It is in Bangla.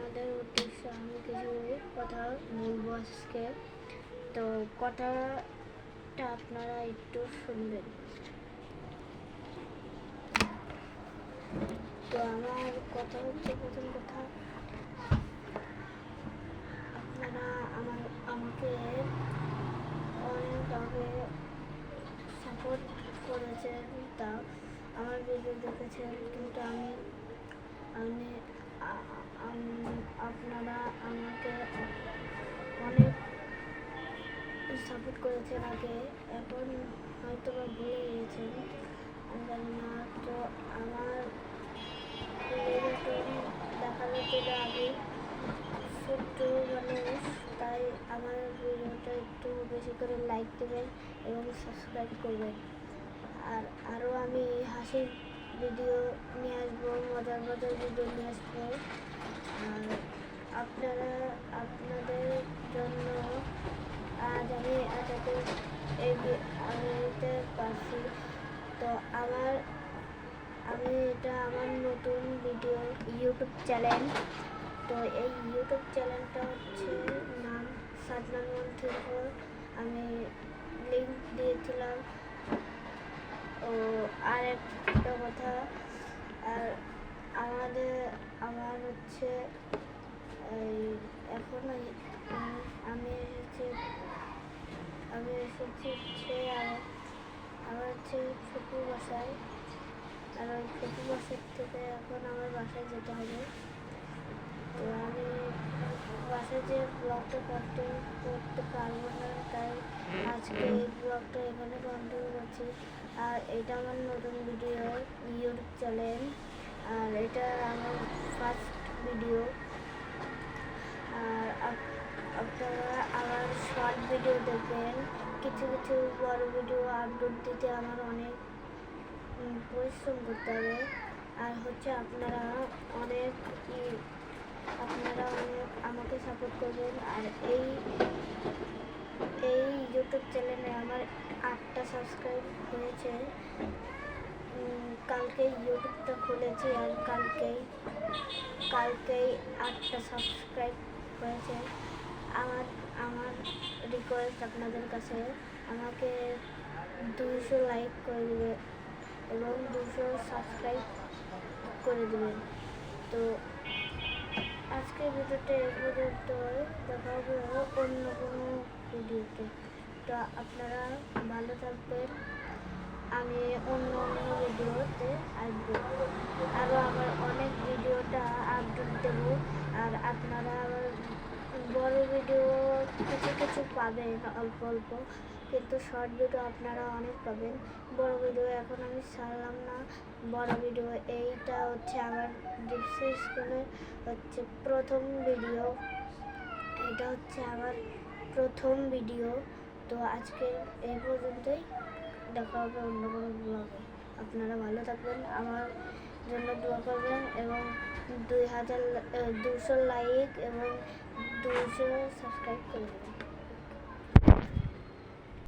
আপনাদের উদ্দেশ্যে আমি কিছু কথা বলবো আজকে। তো কথাটা আপনারা একটু শুনবেন। তো আমার কথা হচ্ছে, প্রথম কথা, আপনারা আমাকে অনেকভাবে সাপোর্ট করেছেন, তা আমার ভিডিও দেখেছেন, কিন্তু আপনারা আমাকে অনেক সাপোর্ট করেছেন আগে, এখন হয়তো বা ভুলে গিয়েছেন, আমি জানি না। তো আমার দেখানো ছিল আগে ছোট্ট মানুষ, তাই আমার ভিডিওটা একটু বেশি করে লাইক দেবেন এবং সাবস্ক্রাইব করবেন। আর আরও আমি হাসির ভিডিও নিয়ে আসবো, মজার মজার ভিডিও নিয়ে আসবো। আর আপনাদের জন্য আজ আমি এতে পারছি। তো এটা আমার নতুন ভিডিও ইউটিউব চ্যানেল। তো এই ইউটিউব চ্যানেলটা হচ্ছে নাম সাদমান 134। আমি লিঙ্ক দিয়েছিলাম। ও আর একটা কথা, আর আমার হচ্ছে এখন আমি এসেছি হচ্ছে আমার হচ্ছে ফুপুর বাসায়। আর ওই ফুপুর বাসার থেকে এখন আমার বাসায় যেতে হবে। তো আমি বাসায় যে ব্লগটা করতে পারবো না, তাই আজকে এই ব্লগটা এখানে কন্টিনিউ করছি। আর এটা আমার নতুন ভিডিও ইউটিউব চ্যানেল, আর এটা আমার ফার্স্ট ভিডিও। আর আপনারা আমার শর্ট ভিডিও দেখবেন, কিছু কিছু বড় ভিডিও আপলোড দিতে আমার অনেক পরিশ্রম করতে হবে। আর হচ্ছে আপনারা অনেক আমাকে সাপোর্ট করবেন। আর এই ইউটিউব চ্যানেলে আমার 8টা সাবস্ক্রাইব হয়েছে। কালকে ইউটিউবটা খুলেছি, আর কালকেই 8টা সাবস্ক্রাইব হয়েছে। আমার রিকোয়েস্ট আপনাদের কাছে, আমাকে 200 লাইক করে দেবে এবং 200 সাবস্ক্রাইব করে দেবেন। তো আজকের ভিডিওটা এই পর্যন্ত, দেখা হবে অন্য কোনো ভিডিওতে। তো আপনারা ভালো থাকবেন। আমি অন্য ভিডিওতে আসবো, আরও আমার অনেক ভিডিওটা আপলোড দেবো। আর আপনারা আবার বড় ভিডিও কিছু পাবেন, অল্প অল্প, কিন্তু শর্ট ভিডিও আপনারা অনেক পাবেন। বড় ভিডিও এখন আমি ছাড়লাম না। বড় ভিডিও এইটা হচ্ছে আমার ডিপসি স্কুলের হচ্ছে প্রথম ভিডিও। এটা হচ্ছে আমার প্রথম ভিডিও। তো আজকে এই পর্যন্তই, দেখা হবে অন্য কোনো ব্লগে। আপনারা ভালো থাকবেন, আমার জন্য দোয়া করবেন এবং 200 লাইক এবং 200 সাবস্ক্রাইব করে দেবেন।